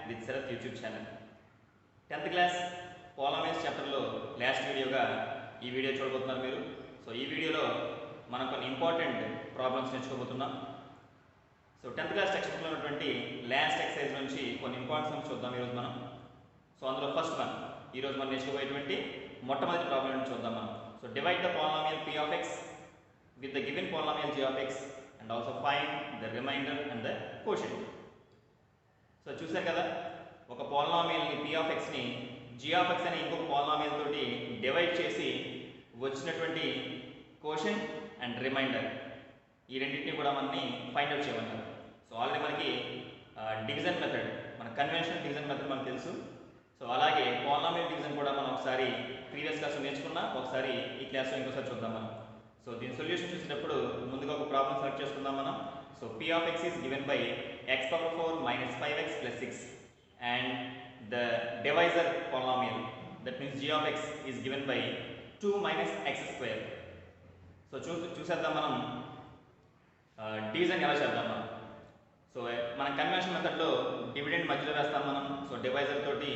With Sharath YouTube channel. 10th class polynomials చాప్టర్లో last వీడియోగా ఈ వీడియో చూడబోతున్నారు మీరు. సో ఈ వీడియోలో మనం కొన్ని ఇంపార్టెంట్ ప్రాబ్లమ్స్ నేర్చుకోబోతున్నాం. సో 10th క్లాస్ టెక్స్ట్ బుక్లో ఉన్నటువంటి లాస్ట్ ఎక్సర్సైజ్ నుంచి కొన్ని ఇంపార్టెంట్ సమ్స్ చూద్దాం ఈరోజు మనం. సో అందులో ఫస్ట్ వన్ ఈరోజు మనం నేర్చుకోబోయేటువంటి మొట్టమొదటి ప్రాబ్లం నుంచి చూద్దాం మనం. So divide the polynomial p of x with the given polynomial g of x and also find the remainder and the quotient. So చూసారు కదా, ఒక పాలినామియల్ని p of x ని g of x అనే ఇంకొక పాలినామియల్ తోటి డివైడ్ చేసి వచ్చినటువంటి quotient and remainder ఈ రెండింటిని కూడా మనని ఫైండ్ అవుట్ చేయమన్నారు. సో ఆల్రెడీ మనకి డివిజన్ మెథడ్, మన కన్వెన్షనల్ డివిజన్ మెథడ్ మనకు తెలుసు. సో అలాగే పాలినామియల్ డివిజన్ కూడా మనం ఒకసారి ప్రీవియస్ క్లాస్లో నేర్చుకున్నా, ఒకసారి ఈ క్లాస్లో ఇంకోసారి చూద్దాం మనం. సో దీని సొల్యూషన్ చూసినప్పుడు ముందుగా ఒక ప్రాబ్లం సెలెక్ట్ చేసుకుందాం మనం. So p of x is given by x power 4 minus 5x plus 6 and the divisor polynomial, that means g of x is given by 2 minus x square. So చూసేద్దాం మనం division ఎలా చేద్దాం మనం. So మన convention మెథడ్లో dividend మధ్యలో వేస్తాం మనం. సో డివైజర్ తోటి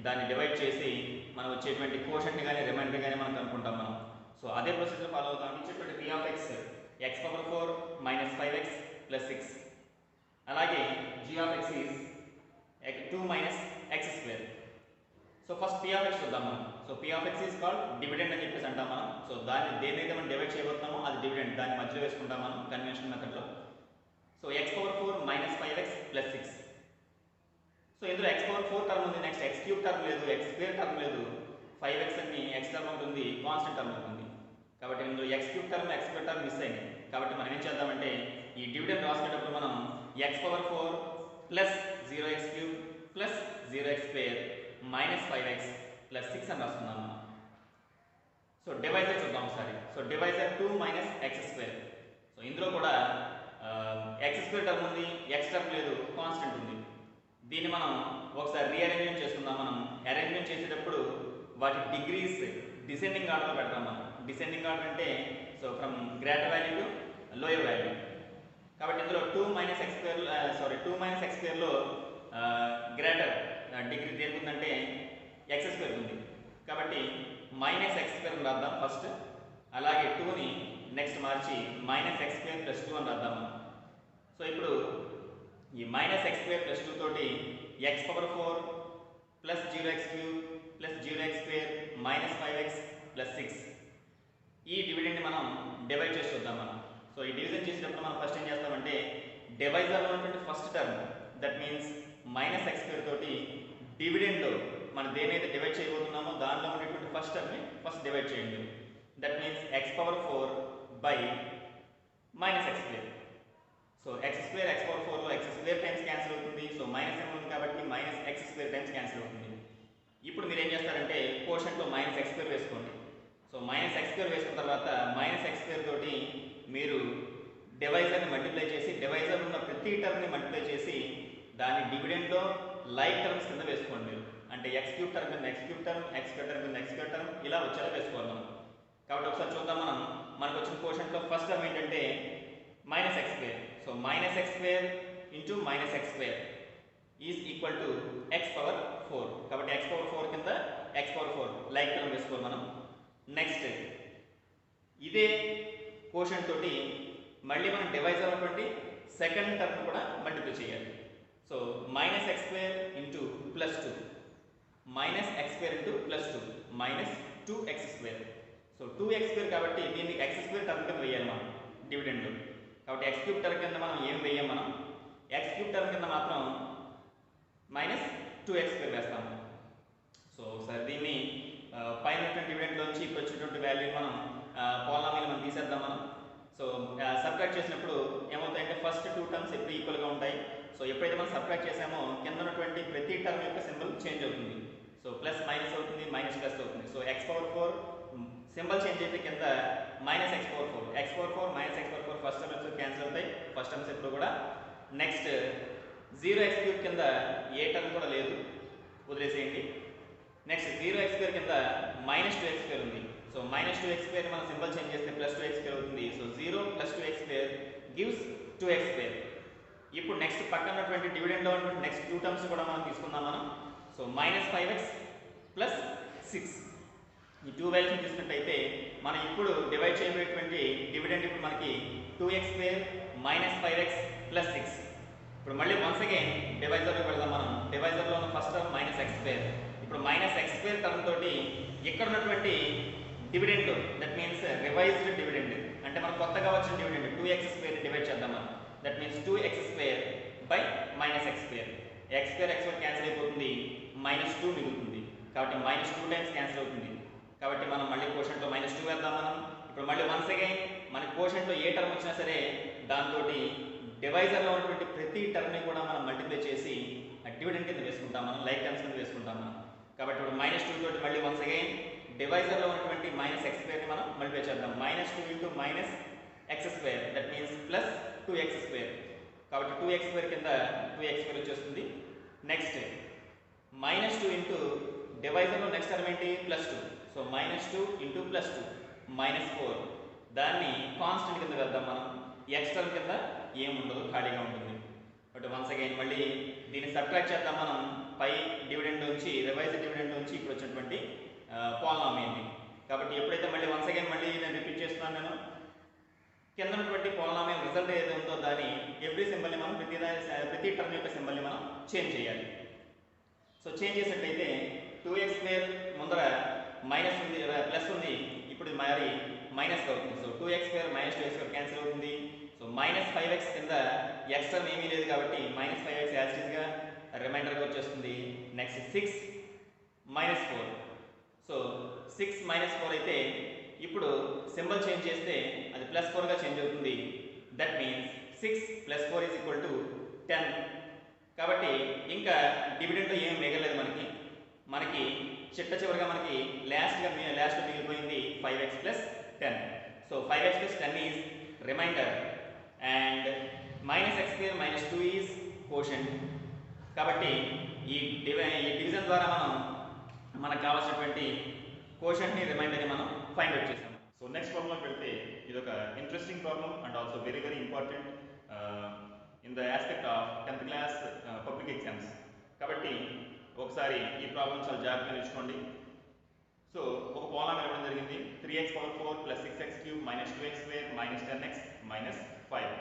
దాన్ని డివైడ్ చేసి మనం వచ్చేటువంటి కోషెంట్ని కానీ రిమైండర్ కానీ మనం కనుక్కుంటాం మనం. సో అదే ప్రొసీజర్ ఫాలో అవుతాం. ఇచ్చేటువంటి p of x power 4 minus 5x plus 6, అలాగే g of x is 2 minus x square. So first p of x చూద్దాం మనం. So p of x is called dividend అని చెప్పేసి అంటాం మనం. సో దాన్ని దేన్నైతే మనం డివైడ్ చేయబోతున్నామో అది డివిడెండ్, దాన్ని మధ్యలో వేసుకుంటాం మనం కన్వెన్షన్ మెథడ్లో. So x power 4 minus 5x plus 6. So ఇందులో x పవర్ 4 టర్మ్ ఉంది, నెక్స్ట్ x క్యూబ్ టర్మ్ లేదు, x స్క్వేర్ టర్మ్ లేదు, 5x అని x టర్మ్ ఉంటుంది, కాన్స్టెంట్ టర్మ్ ఉంటుంది. కాబట్టి ఇందులో x cube term, x square term miss అయింది. కాబట్టి మనం ఏం చేద్దామంటే ఈ డివిడెండ్ రాసుకునేటప్పుడు మనం x power 4 plus 0x cube plus 0x square minus 5x plus 6 అని రాసుకున్నాం మనం. సో డివైజర్ చూద్దాం ఒకసారి. So divisor 2 minus x square. So ఇందులో కూడా x స్క్వేర్ టర్మ్ ఉంది, x టర్మ్ లేదు, కాన్స్టెంట్ ఉంది. దీన్ని మనం ఒకసారి రీఅరేంజ్మెంట్ చేసుకుందాం మనం. అరేంజ్మెంట్ చేసేటప్పుడు వాటి డిగ్రీస్ డిసెండింగ్ ఆర్డర్లో పెడతాం మనం. డిసెండింగ్ ఆర్డర్ అంటే so from greater value to lower value. కాబట్టి ఇందులో 2 మైనస్ x స్క్వేర్లో గ్రేటర్ డిగ్రీ దేనికి ఉందంటే x స్క్వేర్ ఉంది. కాబట్టి మైనస్ x స్క్వేర్ అని రాద్దాం ఫస్ట్. అలాగే 2ని నెక్స్ట్ మార్చి మైనస్ x స్క్వేర్ ప్లస్ 2 అని రాద్దాం మనం. సో ఇప్పుడు ఈ మైనస్ x స్క్వేర్ ప్లస్ 2 తోటి x power 4 plus 0x cube plus 0x square minus 5x plus 6 ఈ డివిడెండ్ని మనం డివైడ్ చేసి చూద్దాం మనం. సో ఈ డివిజన్ చేసేటప్పుడు మనం ఫస్ట్ ఏం చేస్తామంటే డివైజర్లో ఉన్నటువంటి first term, that means minus x square తోటి డివిడెండ్లో మనం దేనైతే డివైడ్ చేయబోతున్నామో దాంట్లో ఉన్నటువంటి ఫస్ట్ టర్మ్ని ఫస్ట్ డివైడ్ చేయండి. That means x power 4 by minus x square. So x square x power 4లో x స్క్వేర్ టైమ్స్ క్యాన్సిల్ అవుతుంది. సో మైనస్ ఏమో ఉంది కాబట్టి minus x square times cancel అవుతుంది. ఇప్పుడు మీరు ఏం చేస్తారంటే కోషెంట్లో మైనస్ x స్క్వేర్ వేసుకోండి. సో మైనస్ x స్క్వేర్ వేసుకున్న తర్వాత మైనస్ x స్క్వేర్ తోటి మీరు డివైజర్ని మల్టిప్లై చేసి, డివైజర్ ఉన్న ప్రతి టర్మ్ని మల్టిప్లై చేసి దాని డివిడెండ్లో లైక్ టర్మ్స్ కింద వేసుకోండి మీరు. అంటే x క్యూబ్ టర్మ్ కింద x cube term, x square term కింద x స్క్వేర్ టర్మ్ ఇలా వచ్చేలా వేసుకోవాలి మనం. కాబట్టి ఒకసారి చూద్దాం మనం. మనకు వచ్చిన కోషెంట్లో ఫస్ట్ టర్మ్ ఏంటంటే minus x square. So minus x square into minus x square is equal to x power 4. కాబట్టి x పవర్ 4 కింద x పవర్ 4 లైక్ టర్మ్ వేసుకోవాలి మనం. నెక్స్ట్ ఇదే కోషెంట్ తోటి మళ్ళీ మనం డివైజర్ అటువంటి సెకండ్ టర్మ్ కూడా మల్టిప్లై చేయాలి. So minus x square into plus 2 minus x square into plus 2 minus 2x square. So 2x square కాబట్టి దీన్ని x స్క్వేర్ టర్మ్ కింద వేయాలి మనం డివిడెండ్లో. కాబట్టి x క్యూబ్ టర్మ్ కింద మనం ఏం వేయం మనం, x క్యూబ్ టర్మ్ కింద మాత్రం మైనస్ 2x స్క్వేర్ వేస్తాము. సో ఒకసారి దీన్ని పైన డివిడెండ్లోంచి ఇప్పుడు వచ్చేటువంటి వాల్యూ మనం పాలినామియల్ మనం తీసేద్దాం మనం. సో సబ్ట్రాక్ట్ చేసినప్పుడు ఏమవుతాయంటే ఫస్ట్ 2 టర్మ్స్ ఎప్పుడు ఈక్వల్గా ఉంటాయి. సో ఎప్పుడైతే మనం సబ్ట్రాక్ట్ చేసామో కింద ఉన్నటువంటి ప్రతి టర్మ్ యొక్క సింబల్ చేంజ్ అవుతుంది. సో ప్లస్ మైనస్ అవుతుంది, మైనస్ ప్లస్ అవుతుంది. So x power 4 symbol change అయితే కింద minus x power 4, x power 4 minus x power 4 first terms cancel అవుతాయి, ఫస్ట్ టర్మ్స్ ఎప్పుడు కూడా. నెక్స్ట్ 0x క్యూబ్ కింద ఏ టర్మ్ కూడా లేదు, వదిలేసేయండి. నెక్స్ట్ 0x స్క్వేర్ కింద మైనస్ 2x స్క్వేర్ ఉంది. సో మైనస్ 2x స్క్వేర్ మనం సింబల్ చేంజ్ చేస్తే ప్లస్ 2x స్క్వేర్ అవుతుంది. So 0 plus 2x square gives 2x square. ఇప్పుడు నెక్స్ట్ పక్కన ఉన్నటువంటి డివిడెండ్లో ఉన్నటువంటి నెక్స్ట్ 2 టర్మ్స్ కూడా మనం తీసుకుందాం మనం. సో -5x ప్లస్ 6 ఈ 2 వాల్యూస్ని తీసుకున్నట్టయితే మనం ఇప్పుడు డివైడ్ చేయబోయేటువంటి డివిడెండ్ ఇప్పుడు మనకి 2x² -5x ప్లస్ 6. ఇప్పుడు మళ్ళీ వన్స్ అగైన్ డివైజర్లోకి వెళ్దాం మనం. డివైజర్లో ఉన్న ఫస్ట్ టర్మ్ -x². ఇప్పుడు -x² టర్మ్ తోటి ఇక్కడ ఉన్నటువంటి dividend, that means revised dividend, అంటే మనకు కొత్తగా వచ్చిన డివిడెండ్ 2x² డివైడ్ చేద్దాం మనం. That means 2x² by -x². x² cancel అయిపోతుంది, -2 మిగులుతుంది. కాబట్టి -2 టైమ్స్ క్యాన్సిల్ అవుతుంది. కాబట్టి మనం మళ్ళీ కోషంట్లో -2 వేద్దాం మనం. ఇప్పుడు మళ్ళీ వన్స్ అగైన్ మన కోషంట్లో ఏ టర్మ్ వచ్చినా సరే దాంతో డివైజర్లో ఉన్నటువంటి ప్రతి టర్మ్ని కూడా మనం మల్టిప్లై చేసి డివిడెండ్ కింద వేసుకుంటాం మనం, లైక్ టర్మ్స్ కింద వేసుకుంటాం మనం. కాబట్టి ఇప్పుడు -2 తోటి మళ్ళీ వన్స్ అగైన్ డివైజర్లో ఉన్నటువంటి -x²ని మనం మల్టిప్లై చేద్దాం. -2 into -x², that means plus 2x². కాబట్టి 2x² కింద 2x² వచ్చేస్తుంది. నెక్స్ట్ -2 ఇంటూ డివైజర్లో నెక్స్ట్ టర్మ్ ఏంటి +2. So -2 into +2 -4. దాన్ని కాన్స్టెంట్ కింద వేద్దాం మనం. x టర్మ్ కింద ఏముండదు, ఖాళీగా ఉంటుంది. బట్ వన్స్ అగైన్ మళ్ళీ దీన్ని సబ్ట్రాక్ట్ చేద్దాం మనం పై డివిడెండ్ నుంచి, రివైజ్డ్ డివిడెండ్ నుంచి ఇప్పుడు వచ్చినటువంటి పోలినామియల్ని. కాబట్టి ఎప్పుడైతే మళ్ళీ వన్స్ అగైన్ మళ్ళీ నేను రిపీట్ చేస్తున్నాను, నేను కింద ఉన్నటువంటి పోలినామియల్ రిజల్ట్ ఏదైతే ఉందో దాన్ని ఎవ్రీ సింబల్ని మనం ప్రతి టర్మ్ యొక్క సింబల్ని మనం చేంజ్ చేయాలి. సో చేంజ్ చేసినట్టయితే 2x² ముందర మైనస్ ఉంది, ప్లస్ ఉంది, ఇప్పుడు మరి మైనస్గా అవుతుంది. సో 2x² -2x² క్యాన్సిల్ అవుతుంది. సో -5x కింద x టర్మ్ ఏమీ లేదు కాబట్టి -5x యాజిటీస్గా రిమైండర్గా వచ్చేస్తుంది. నెక్స్ట్ 6 -4. సో 6 -4 అయితే ఇప్పుడు సింబల్ చేంజ్ చేస్తే అది +4గా చేంజ్ అవుతుంది. That means 6 + 4 = 10. కాబట్టి ఇంకా డివిడెండ్లో ఏం మిగలేదు మనకి చిట్ట చివరిగా మనకి లాస్ట్ మిగిలిపోయింది 5x + 10. So 5x + 10 is remainder and -x² -2 is quotient. కాబట్టి ఈ డివిజన్ ద్వారా మనకు కావాల్సినటువంటి కోషంట్ని, రిమైండర్ని మనం ఫైండ్ అవుట్ చేసాం. సో నెక్స్ట్ ప్రాబ్లంకి వెళ్తే ఇది ఒక interesting problem and also very very important in the aspect of 10th class public exams. కాబట్టి ఒకసారి ఈ ప్రాబ్లం చాలా జాగ్రత్తగా నేర్చుకోండి. సో ఒక పోలామిల్ ఇవ్వడం జరిగింది 3x⁴ + 6x³ -2x² -10x -5.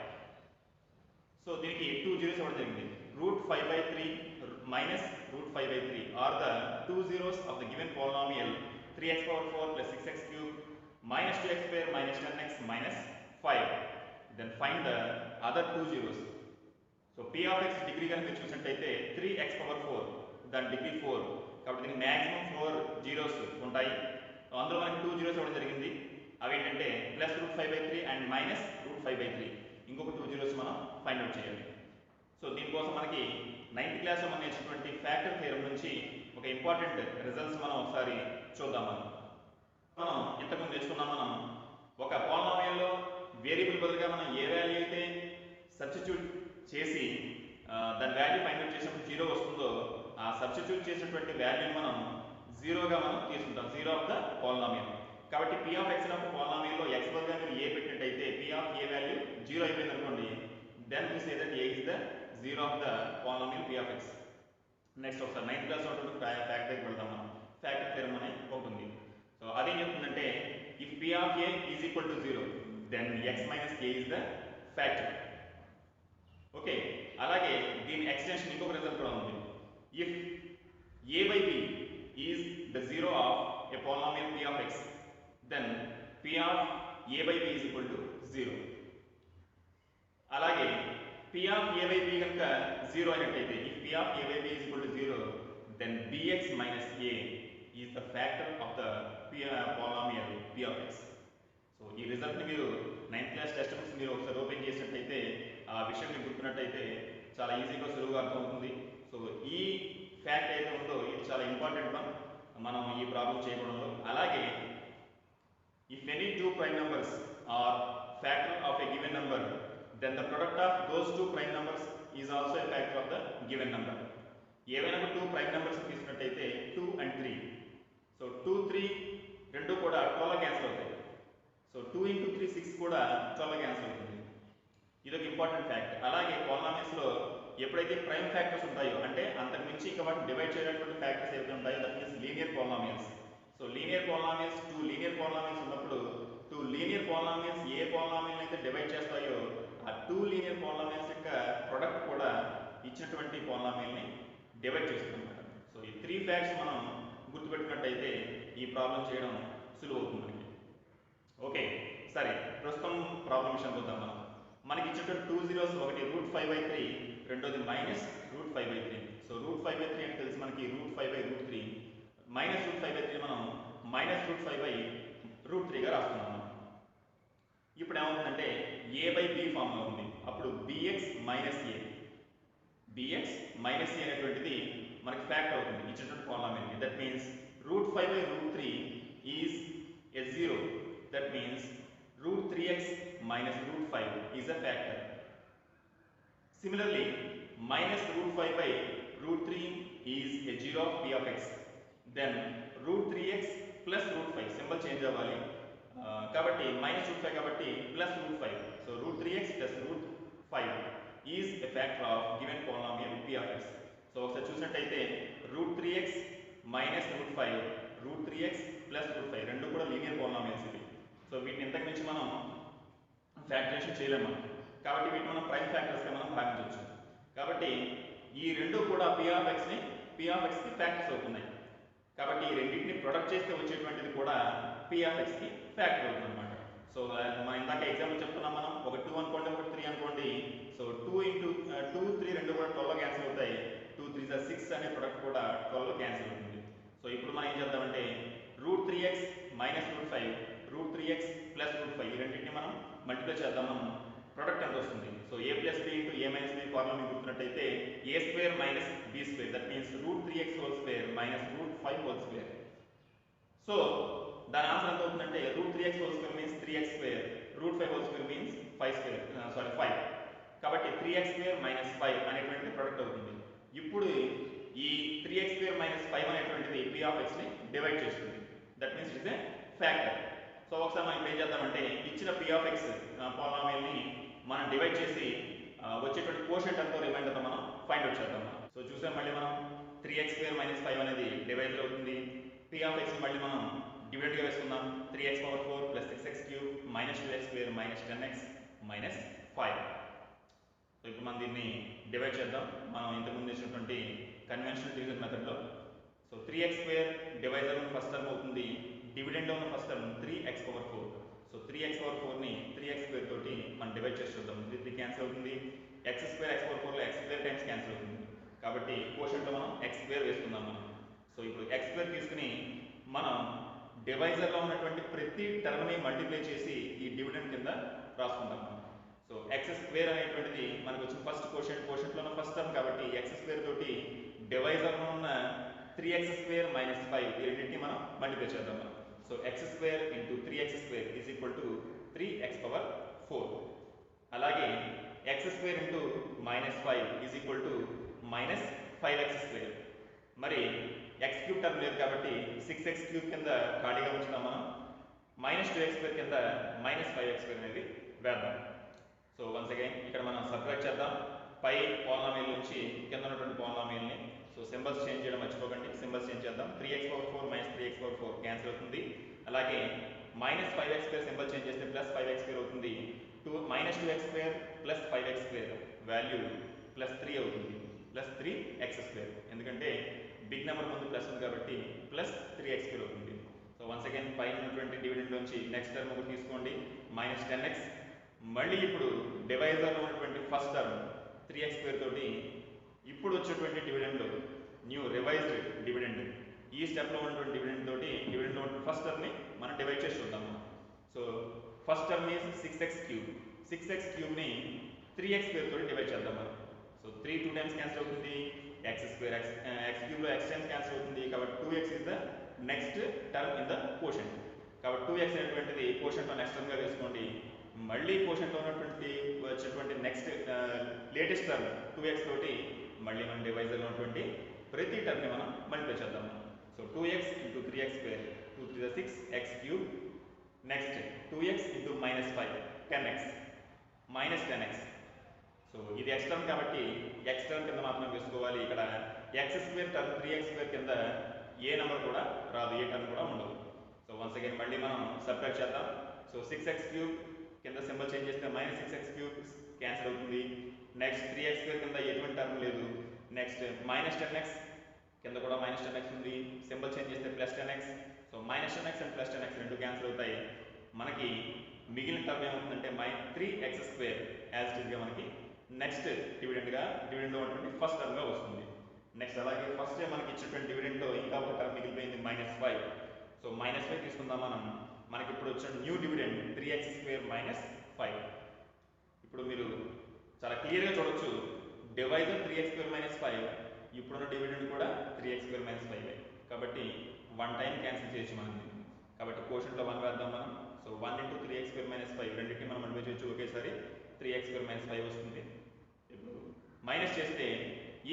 So దీనికి 2 zeros ఇవ్వడం జరిగింది. √5/3 -√5/3 are the 2 zeros of the given polynomial 3x⁴ + 6x³ -2x² -10x -5. Then find the other 2 zeros. So p of x degree కనుక చూసినట్టయితే 3x⁴ దాని డిగ్రీ 4. కాబట్టి దీనికి మ్యాక్సిమం 4 zeros ఉంటాయి. అందులో మనకి 2 zeros ఇవ్వడం జరిగింది. అవి ఏంటంటే +√5/3 అండ్ -√5/3. ఇంకొక 2 zeros మనం ఫైండ్ అవుట్ చేయాలి. సో దీనికోసం మనకి 9th క్లాస్లో మనం నేర్చుకున్నటువంటి ఫ్యాక్టర్ థియరం నుంచి ఒక ఇంపార్టెంట్ రిజల్ట్స్ మనం ఒకసారి చూద్దాం. మనం ఇంతకుముందు నేర్చుకున్నాం, మనం ఒక పోలినామియల్లో వేరియబుల్ బదులుగా మనం ఏ వాల్యూ అయితే సబ్స్టిట్యూట్ చేసి దాని వాల్యూ ఫైండ్ అవుట్ చేసినప్పుడు 0 వస్తుందో ఆ సబ్స్టిట్యూట్ చేసినటువంటి వాల్యూని మనం 0గా మనం తీసుకుంటాం, 0 ఆఫ్ ద పోలినామియల్. కాబట్టి p of x అనే పోలినామియల్లో x బదులుగా మీరు a పెట్టినట్టయితే p of a వాల్యూ 0 అయిపోయింది అనుకోండి. Then we say that a is the 0 of the polynomial p of x. Next ఒకసారి 9th క్లాస్ ఉన్నటువంటి ఫ్యాక్టర్కి వెళ్దాం మనం. ఫ్యాక్టర్ థియరం అనే ఒకటి ఉంది. సో అదేం చెప్తుందంటే if p of a is equal to 0 then x minus k is the factor. Okay, అలాగే దీని ఎక్స్టెన్షన్ ఇంకొక రిజల్ట్ కూడా ఉంది. If a/b is the 0 of a polynomial p of x then p of a/b is equal to 0. అలాగే p of a/b కనుక 0 అయినట్టయితే if p of a/b is equal to 0 then bx minus a is the factor of the polynomial p of x. So ఈ రిజల్ట్ని మీరు 9th class text books మీరు ఒకసారి open చేసినట్టయితే ఆ విషయం మీకు గుర్తున్నట్టయితే చాలా ఈజీగా సులువుగా అర్థమవుతుంది. సో ఈ ఫ్యాక్ట్ అయితే ఉందో ఇది చాలా ఇంపార్టెంట్ మనం ఈ ప్రాబ్లం చేయడంలో. అలాగే if any 2 prime numbers are factor of a given number then the product of those 2 prime numbers is also a factor of the given number. ఏవైనా 2 prime numbers తీసుకున్నట్టయితే 2 and 3. సో 2, 3 రెండు కూడా 12 cancel అవుతాయి. So 2 × 3 6 కూడా 12 cancel అవుతుంది. ఇది ఒక important fact. అలాగే పోలినామియల్స్లో ఎప్పుడైతే ప్రైమ్ ఫ్యాక్టర్స్ ఉంటాయో అంటే అంతకు మించి ఇంకా వాటిని డివైడ్ చేయడానికి ఫ్యాక్టర్స్ ఏవైతే ఉంటాయో that means linear polynomials. So linear polynomials, 2 linear polynomials ఉన్నప్పుడు 2 లీనియర్ పాలినామియల్స్ ఏ పాలినామియల్ అయితే డివైడ్ చేస్తాయో ఆ 2 లీనియర్ పాలినామియల్స్ యొక్క ప్రొడక్ట్ కూడా ఇచ్చినటువంటి పాలినామియల్ని డివైడ్ చేస్తుంది అనమాట. సో ఈ 3 ఫ్యాక్ట్స్ మనం గుర్తుపెట్టుకున్నట్టయితే ఈ ప్రాబ్లం చేయడం సులువు అవుతుంది మనకి. ఓకే, సరే ప్రస్తుతం ప్రాబ్లం విషయం చూద్దాం మనం. మనకి ఇచ్చినటువంటి 2 zeros, ఒకటి √5/3, రెండోది -√5/3. సో √5/3 అంటే తెలిసి మనకి √5/√3, -√5/3 మనం -√5/√3గా రాస్తున్నాం మనం. ఇప్పుడు ఏమవుతుందంటే a/b ఫామ్లో ఉంది. అప్పుడు bx - a, bx - a అనేటువంటిది మనకి ఫ్యాక్టర్ అవుతుంది ఇచ్చినటువంటి పాలినామియల్కి. That means √5/√3 is a 0. That means √3x - √5 is a factor. Similarly, -√5/√3 is a 0 of p of x. Then √3x plus √5 symbol change అవ్వాలి కాబట్టి -√5 కాబట్టి +√5. So √3x plus √5 is a factor of given polynomial p of x. So ఒకసారి చూసినట్టయితే √3x - √5, √3x plus √5 రెండు కూడా linear polynomials ఇవి. So వీటిని ఇంతకు మించి మనం ఫ్యాక్టరేషన్ చేయలేము మనం. కాబట్టి వీటిని మనం ప్రైమ్ ఫ్యాక్టర్స్గా మనం భావించవచ్చు. కాబట్టి ఈ రెండు కూడా p of xకి ఫ్యాక్టర్స్ అవుతున్నాయి. కాబట్టి ఈ రెండింటిని ప్రొడక్ట్ చేస్తే వచ్చేటువంటిది కూడా p of xకి ఫ్యాక్టర్ అవుతుంది అనమాట. సో మనం ఇందాక ఎగ్జాంపుల్ చెప్తున్నాం మనం, ఒక 2 అనుకోండి, ఒక 3 అనుకోండి. సో 2 × 2, 3 రెండు కూడా 12లో క్యాన్సిల్ అవుతాయి. 2 3 = 6 అనే ప్రొడక్ట్ కూడా 12లో క్యాన్సిల్ అవుతుంది. సో ఇప్పుడు మనం ఏం చేద్దామంటే √3x - √5, √3x plus √5 ఈ రెండింటిని మనం మల్టిప్లై చేద్దాం. మనం ప్రొడక్ట్ ఎంత వస్తుంది? So a + b × a - b formula మీకు గుర్తున్నట్టయితే a² - b². That means √3x² - √5². So దాని ఆన్సర్ ఎంత అవుతుందంటే √3x² మీన్స్ 3x², √5² మీన్స్ 5. కాబట్టి 3x² - 5 అనేటువంటిది ప్రొడక్ట్ అవుతుంది. ఇప్పుడు ఈ 3x² - 5 అనేటువంటిది p of x ని డివైడ్ చేస్తుంది. That means it is a factor. So ఒకసారి మనం ఏం చేద్దామంటే ఇచ్చిన p of x పాలినామియల్ని మనం డివైడ్ చేసి వచ్చేటువంటి కోషెంట్ ఎంతో రిమైండర్తో మనం ఫైండ్ అవుట్ చేద్దాం. సో చూసాం మళ్ళీ మనం 3x² - 5 అనేది డివైజర్ అవుతుంది. p of x మళ్ళీ మనం డివిడెంట్గా వేసుకుందాం. 3x⁴ + 6x³ - 2x² - 10x - 5. So ఇప్పుడు మనం దీన్ని డివైడ్ చేద్దాం మనం ఇంతకుముందు చేసినటువంటి కన్వెన్షనల్ డివిజన్ మెథడ్లో. సో 3x² డివైజర్ ఉన్న ఫస్ట్ టర్మ్ అవుతుంది, డివిడెండ్ ఉన్న ఫస్ట్ టర్మ్ 3x⁴. సో 3x⁴ని 3x² తోటి మనం డివైడ్ చేసి చూద్దాం. 3 క్యాన్సిల్ అవుతుంది. x² x⁴లో x² టైమ్స్ క్యాన్సిల్ అవుతుంది. కాబట్టి కోషెంట్లో మనం x² వేసుకుందాం మనం. సో ఇప్పుడు x² తీసుకుని మనం డివైజర్లో ఉన్నటువంటి ప్రతి టర్మ్ని మల్టిప్లై చేసి ఈ డివిడెండ్ కింద రాసుకుంటాం మనం. సో x² అనేటువంటిది మనకు వచ్చిన ఫస్ట్ కోషెంట్లో ఉన్న ఫస్ట్ టర్మ్ కాబట్టి x² తోటి డివైజర్లో ఉన్న 3x² - 5 ఈ రెండింటిని మనం మల్టిప్లై చేద్దాం మనం. So x² × 3x² is equal to 3x⁴. అలాగే x² × -5 is equal to -5x². మరి x³ టర్మ్ లేదు కాబట్టి 6x³ కింద ఖాళీగా ఉంచుతాం మనం. -2x² కింద -5x² అనేది వేద్దాం. సో వన్స్ అగైన్ ఇక్కడ మనం సబ్ట్రాక్ట్ చేద్దాం పై పాలినామియల్ నుంచి కింద ఉన్నటువంటి పాలినామియల్ని. సో సింబల్స్ చేంజ్ చేయడం మర్చిపోకండి, సింబల్స్ చేంజ్ చేద్దాం. 3x⁴ - 3x⁴ క్యాన్సిల్ అవుతుంది. అలాగే -5x² సింబల్ చేంజ్ చేస్తే +5x² అవుతుంది. -2x² + 5x² వాల్యూ +3 అవుతుంది, +3x². ఎందుకంటే బిగ్ నెంబర్ ముందు ప్లస్ ఉంది కాబట్టి +3x² అవుతుంది. సో వన్స్ అగైన్ పైన ఉన్నటువంటి డివిడెండ్ నుంచి నెక్స్ట్ టర్మ్ ఒకటి తీసుకోండి -10x. మళ్ళీ ఇప్పుడు డివైజర్లో ఉన్నటువంటి ఫస్ట్ టర్మ్ 3x² తోటి ఇప్పుడు వచ్చేటువంటి డివిడెండ్ న్యూ రివైజ్డ్ డివిడెండ్ ఈ స్టెప్లో ఉన్నటువంటి డివిడెండ్ తోటి డివిడెండ్లో ఉన్న ఫస్ట్ టర్మ్ని మనం డివైడ్ చేసి చూద్దాము. So first term is 6x³ 6x³ 3x² తోటి డివైడ్ చేద్దాం మనం. సో 3 2 టైమ్స్ క్యాన్సిల్ అవుతుంది, x² x³ x times cancel అవుతుంది. కాబట్టి 2x is the next term in the quotient. కాబట్టి 2x అనేటువంటిది కోషెంట్లో నెక్స్ట్ టర్మ్గా వేసుకోండి. మళ్ళీ కోషెంట్లో ఉన్నటువంటి వచ్చేటువంటి నెక్స్ట్ లేటెస్ట్ టర్మ్ 2x తోటి మళ్ళీ మనం డివైజర్లో ఉన్నటువంటి ప్రతి టర్మ్ని మనం మల్టిప్లై చేద్దాం. So 2x × 3x², 2 3 = 6 x³. Next 2x × -5 10x -10x. So ఇది ఎక్స్ టర్మ్ కాబట్టి ఎక్స్ టర్మ్ కింద మాత్రం వేసుకోవాలి. ఇక్కడ X square term 3x square కింద ఏ నెంబర్ కూడా రాదు, ఏ టర్మ్ కూడా ఉండదు. సో వన్స్ అగైన్ మళ్ళీ మనం సబ్ట్రాక్ట్ చేద్దాం. సో 6x క్యూబ్ కింద సింబల్ చేంజ్ చేస్తే -6x క్యూబ్ క్యాన్సిల్ అవుతుంది. నెక్స్ట్ 3x స్క్వేర్ కింద ఎటువంటి టర్మ్ లేదు. నెక్స్ట్ -10x కింద కూడా -10x ఉంది, సింబల్ చేంజ్ చేస్తే +10x. So -10x and +10x రెండు క్యాన్సిల్ అవుతాయి. మనకి మిగిలిన టర్మ్ ఏమవుతుందంటే -3x స్క్వేర్ యాజ్ ఇట్ ఈస్గా మనకి నెక్స్ట్ డివిడెండ్లో ఉన్నటువంటి ఫస్ట్ టర్మ్గా వస్తుంది. నెక్స్ట్ అలాగే ఫస్ట్ మనకి ఇచ్చినటువంటి డివిడెండ్లో ఇంకా ఒక టర్మ్ మిగిలిపోయింది -5. సో -5 తీసుకుందాం మనం. మనకి ఇప్పుడు వచ్చిన న్యూ డివిడెండ్ 3x స్క్వేర్ -5. ఇప్పుడు మీరు చాలా క్లియర్గా చూడొచ్చు, డివైజర్ 3x స్క్వేర్ -5, ఇప్పుడున్న డివిడెండ్ కూడా 3x స్క్వేర్ -5. కాబట్టి 1 టైం క్యాన్సిల్ చేయొచ్చు మనం. కాబట్టి కోషంట్లో 1 వేద్దాం మనం. సో 1 × 3x స్క్వేర్ -5 రెండింటిని మనం మల్టిప్లై చేయొచ్చు ఒకేసారి. 3x స్క్వేర్ -5 వస్తుంది. ఇప్పుడు మైనస్ చేస్తే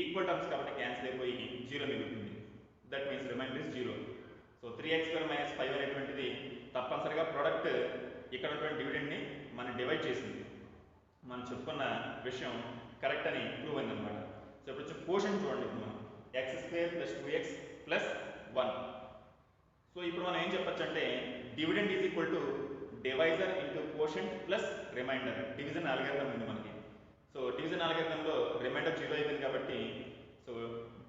ఈక్వల్ టర్మ్స్ కాబట్టి క్యాన్సిల్ అయిపోయి 0 మిగులుతుంది. That means remainder is 0. So 3x square -5 అనేటువంటిది తప్పనిసరిగా ప్రోడక్ట్ ఇక్కడ ఉన్నటువంటి డివిడెండ్ని మనం డివైడ్ చేసింది. మనం చెప్పుకున్న విషయం కరెక్ట్ అని ప్రూవ్ అయింది అనమాట. సో ఇప్పుడు వచ్చి కోషన్ చూడండి. ఇప్పుడు మనం x స్క్వేర్ + 2x + 1. సో ఇప్పుడు మనం ఏం చెప్పొచ్చు అంటే dividend is equal to divisor into quotient plus remainder. Division algorithm ఉంది మనకి. సో డివిజన్ అల్గారిథంలో రిమైండర్ 0 అయిపోయింది కాబట్టి so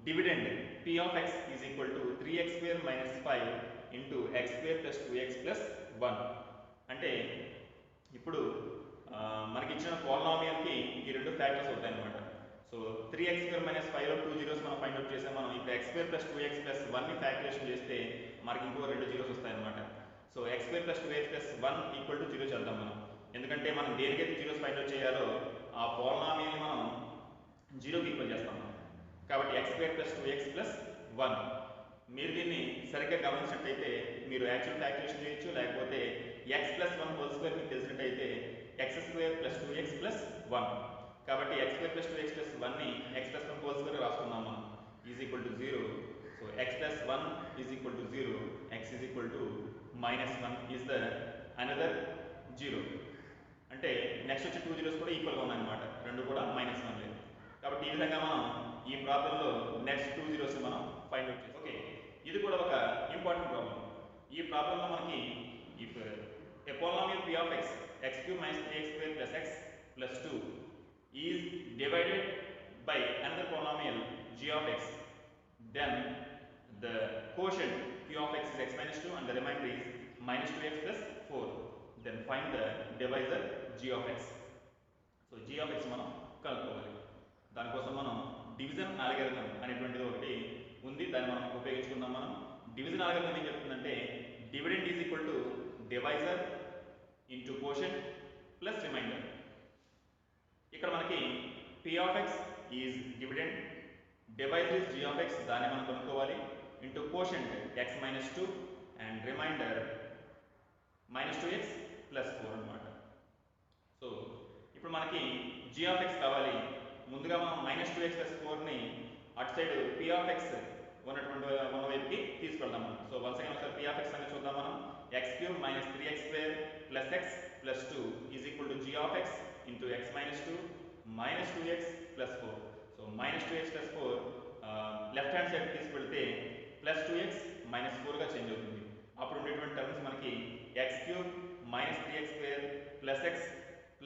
dividend p of x is equal to 3x square -5 into x square + 2x + 1. అంటే ఇప్పుడు మనకి ఇచ్చిన పాలినామియల్కి ఈ రెండు ఫ్యాక్టర్స్ అవుతాయి అనమాట. సో 3x స్క్వేర్ -5లో 2 జీరోస్ మనం ఫైండ్ అవుట్ చేసాం. మనం ఇప్పుడు x స్క్వేర్ + 2x + 1ని ఫ్యాక్టరేషన్ చేస్తే మనకి ఇంకో 2 జీరోస్ వస్తాయి అనమాట. సో x స్క్వేర్ + 2x + 1 = 0 చేద్దాం మనం. ఎందుకంటే మనం దేనికైతే జీరోస్ ఫైండ్ అవుట్ చేయాలో ఆ పాలినామియల్ని మనం 0కి ఈక్వల్ చేస్తాం మనం. కాబట్టి x స్క్వేర్ + 2x + 1. మీరు దీన్ని సరిగ్గా గమనించినట్టయితే మీరు యాక్చువల్ ఫ్యాక్టరేషన్ చేయొచ్చు, లేకపోతే x + 1 హోల్ స్క్వేర్ మీకు తెలిసినట్టయితే x స్క్వేర్ + 2x + 1. కాబట్టి x స్క్వేర్ + 2x + 1ని x + 1 హోల్ స్క్వేర్ రాసుకుందాం మనం. Is equal to 0. So x + 1 is equal to 0, x is equal to -1 is the another 0. అంటే నెక్స్ట్ వచ్చే 2 జీరోస్ కూడా ఈక్వల్గా ఉన్నాయన్నమాట, రెండు కూడా -1 లేదు. కాబట్టి ఈ విధంగా మనం ఈ ప్రాబ్లంలో నెక్స్ట్ 2 జీరోస్ మనం ఫైండ్ అవుట్ చేస్తాం. ఓకే, ఇది కూడా ఒక ఇంపార్టెంట్ ప్రాబ్లం. ఈ ప్రాబ్లంలో మనకి if A polynomial p of x x³ - 3x² + x + 2 is divided by another polynomial g of x, then the quotient q of x is x - 2 and the remainder is -2x + 4. Then find the divisor g of x. So g of x మనం కనుక్కోవాలి. దానికోసం మనం division algorithm అనేటువంటిది ఒకటి ఉంది, దాన్ని మనం ఉపయోగించుకుందాం. మనం డివిజన్ అల్గారిథం ఏం చెప్తుందంటే dividend is equal to divisor into quotient plus remainder. ఇక్కడ మనకి p of x is dividend, divisor is g of x, దాన్ని మనం కనుక్కోవాలి, into quotient x - 2 and remainder -2x + 4 అనమాట. సో ఇప్పుడు మనకి g ఆఫ్ x కావాలి. ముందుగా మనం -2x + 4ని అటు సైడ్ p ఆఫ్ x ఉన్న వైపుకి తీసుకెళ్దాం మనం. సో వన్స్ అగైన్ ఒకసారి p ఆఫ్ x అని చూద్దాం మనం. x³ - 3x² + x + 2 is equal to g of x into x - 2 -2x + 4. So -2x + 4 left hand side తీసుకెళ్తే +2x - 4గా చేంజ్ అవుతుంది. అప్పుడు ఉండేటువంటి టర్మ్స్ మనకి x³ - 3x² + x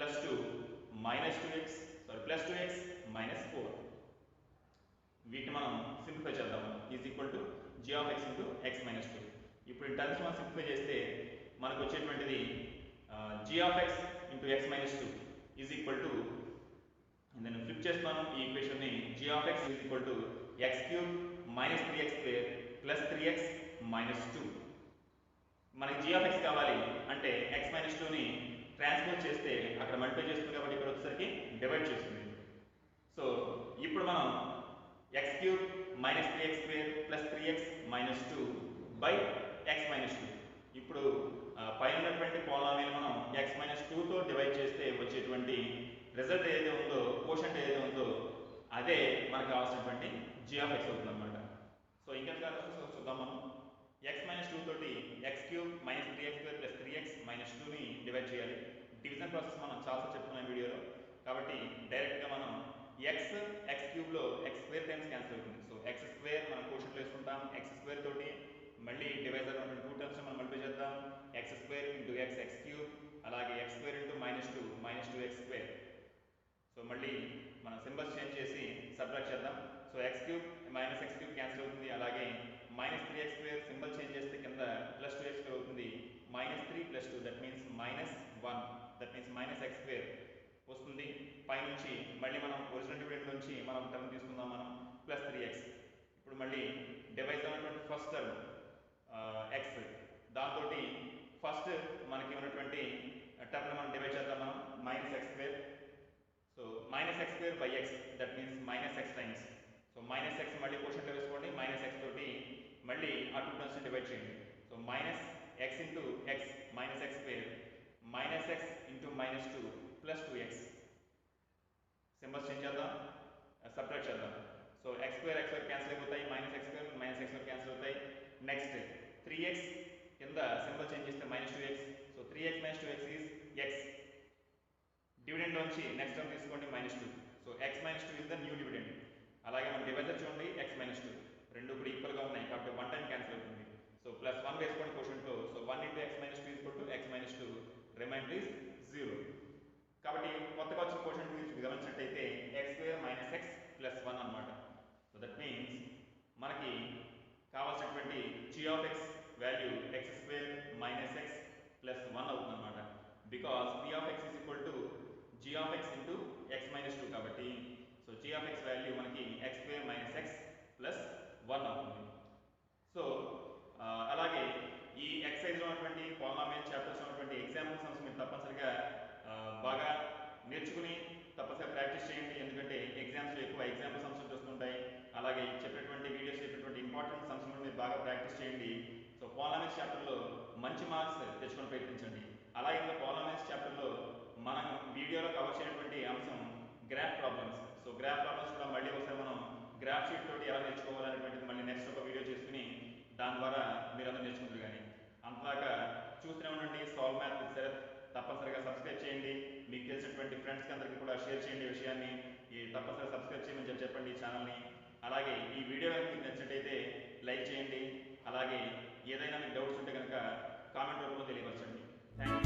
+ 2 -2x - 4. వీటిని మనం సింప్లిఫై చేద్దాం. Is equal to g of x into x - 2. ఇప్పుడు ఈ టర్మ్స్ మనం సింప్లిఫై చేస్తే మనకు వచ్చేటువంటిది g of x into x - 2 is equal to, నేను ఫ్లిప్ చేస్తున్నాను ఈ ఈక్వేషన్ని, g of x is equal to x³ - 3x² + 3x - 2. మనకి g ఆఫ్ x కావాలి అంటే x - 2ని ట్రాన్స్పోజ్ చేస్తే అక్కడ మల్టిప్లై చేస్తుంది కాబట్టి ఇక్కడ వచ్చేసరికి డివైడ్ చేస్తుంది. సో ఇప్పుడు మనం x³ - 3x² + 3x - 2 by x - 2. ఇప్పుడు పైన ఉన్నటువంటి పాలినామియల్ మనం x - 2తో డివైడ్ చేస్తే వచ్చేటువంటి రిజల్ట్ ఏదైతే ఉందో, కోషంట్ ఏదైతే ఉందో, అదే మనకు కావాల్సినటువంటి g ఆఫ్ x అవుతుంది అనమాట. సో ఇంకా చూద్దాం మనం. x - 2 తోటి x³ - 3x² + 3x - 2ని డివైడ్ చేయాలి. డివిజన్ ప్రాసెస్ మనం చాలా చెప్పుకున్నాం వీడియోలో. కాబట్టి డైరెక్ట్గా మనం ఎక్స్ ఎక్స్ క్యూబ్లో ఎక్స్ స్క్వేర్ టైమ్స్ క్యాన్సిల్ అవుతుంది. సో ఎక్స్ స్క్వేర్ మనం కోషంట్లో వేసుకుంటాం. ఎక్స్ స్క్వేర్ తోటి మళ్ళీ డివైజర్ ఉన్న టూ టర్మ్స్ మనం మల్టిప్లై చేద్దాం. X square into x x cube, అలాగే x square into -2 x square. So మళ్ళీ మనం సింబల్స్ చేంజ్ చేసి సబ్ట్రాక్ట్ చేద్దాం. So x cube minus x cube cancel అవుతుంది. అలాగే -3x స్క్వేర్ సింబల్ చేంజ్ చేస్తే కింద +2x స్క్వేర్ అవుతుంది. -3 + 2 that means -1, that means -x square వస్తుంది. పైనుంచి మళ్ళీ మనం ఒరిజినల్ డివిడెండ్ నుంచి మనం టర్మ్ తీసుకుందాం, మనం +3x. ఇప్పుడు మళ్ళీ డివైజ్ ఉన్నటువంటి ఫస్ట్ టర్మ్ ఎక్స్, దాంతో ఫస్ట్ మనకి ఉన్నటువంటి టర్మ్ మనం డివైడ్ చేద్దాం మనం -x square. So -x square by x that means -x times. So -x మళ్ళీ కోషంట్లో వేసుకోండి. -x తోటి మళ్ళీ ఆ టూ టర్మ్స్ డివైడ్ చేయండి. So -x into x -x square -x into -2 +2x. Symbols change చేద్దాం, సబ్ట్రాక్ట్ చేద్దాం. సో x స్క్వేర్ క్యాన్సిల్ అయిపోతాయి. -x square cancel అవుతాయి. నెక్స్ట్ 3x కింద సింబల్ చేంజ్ చేస్తే -2x. So 3x - 2x is x. Dividend నుంచి next term తీసుకోండి -2. So x - 2 is the new dividend. అలాగే మన డివైజర్ చూడండి x - 2 రెండు ఇప్పుడు ఈక్వల్గా ఉన్నాయి కాబట్టి వన్ టైం క్యాన్సిల్ అవుతుంది. సో +1 వేసుకోండి కోషంట్లో. So 1 into x - 2 equal to x - 2, remainder is 0. కాబట్టి కొత్తగా వచ్చిన కోషంట్ గురించి గమనించినట్టయితే x స్క్వేర్ - x +1 అన్నమాట. సో దట్ మీన్స్ మనకి కావాల్సినటువంటి g of x value x square - x +1 అవుతుంది అన్నమాట. Because p of x is equal to g of x into x - 2 కాబట్టి so g of x value మనకి x square - x +1 అవుతుంది. So అలాగే ఈ ఎక్సైజ్లో ఉన్నటువంటి పాలినామియల్ చాప్టర్స్ ఉన్నటువంటి ఎగ్జాంపుల్ సమ్స్ మీరు తప్పనిసరిగా బాగా నేర్చుకుని తప్పనిసరిగా ప్రాక్టీస్ చేయండి. ఎందుకంటే ఎగ్జామ్స్లో ఎక్కువ ఎగ్జాంపుల్ సమ్స్ వస్తుంటాయి. అలాగే చెప్పేటువంటి వీడియోస్ చెప్పేటువంటి ఇంపార్టెంట్ సమ్స్ మీరు బాగా ప్రాక్టీస్ చేయండి. సో పాలినామియల్స్ చాప్టర్లో మంచి మార్క్స్ తెచ్చుకొని ప్రయత్నించండి. అలాగే పాలినామియల్స్ చాప్టర్లో మనం వీడియోలో కవర్ చేయనటువంటి అంశం graph problems. So graph problems కూడా మళ్ళీ ఒకసారి మనం గ్రాఫ్ షీట్ తోటి ఎలా నేర్చుకోవాలనేటువంటిది మళ్ళీ నెక్స్ట్ ఒక వీడియో చేసుకుని దాని ద్వారా మీరు అందరూ నేర్చుకుంటారు. కానీ అంతదాకా చూస్తూనే ఉండండి సాల్వ్ మ్యాథ్ విత్ శరత్. తప్పనిసరిగా సబ్స్క్రైబ్ చేయండి. మీకు తెలిసినటువంటి ఫ్రెండ్స్కి అందరికీ కూడా షేర్ చేయండి విషయాన్ని. తప్పనిసరిగా సబ్స్క్రైబ్ చేయమని చెప్పండి ఈ ఛానల్ని. అలాగే ఈ వీడియో కనుక మీకు నచ్చినట్టయితే లైక్ చేయండి. అలాగే ఏదైనా మీకు డౌట్స్ ఉంటే కనుక కామెంట్ రూపంలో తెలియపరచండి. Thank you.